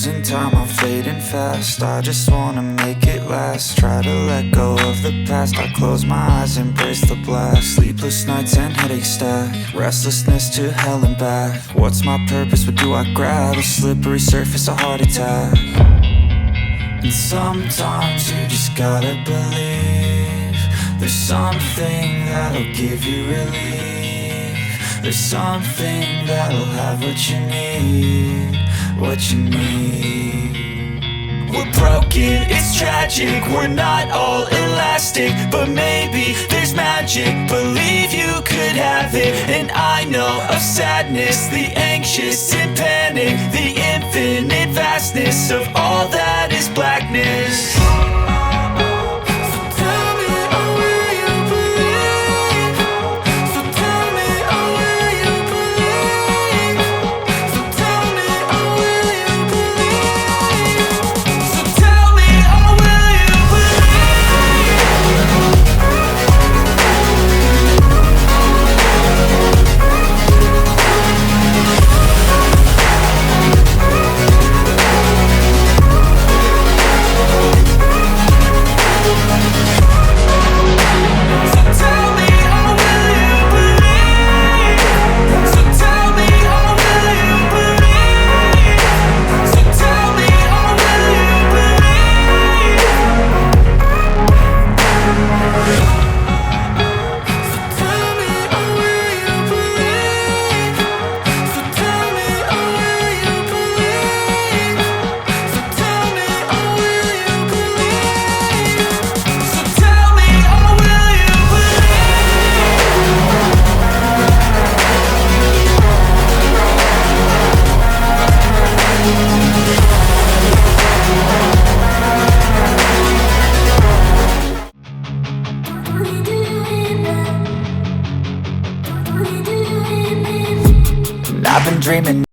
losing time, I'm fading fast. I just wanna make it last. Try to let go of the past. I close my eyes, embrace the blast. Sleepless nights and headaches stack. Restlessness to hell and back. What's my purpose, what do I grab? A slippery surface, a heart attack. And sometimes you just gotta believe there's something that'll give you relief. There's something that'll have what you need, what you need. We're broken, it's tragic, we're not all elastic, but maybe there's magic, believe you could have it. And I know of sadness, the anxious and panic, the infinite vastness of all that is blackness. I've been dreaming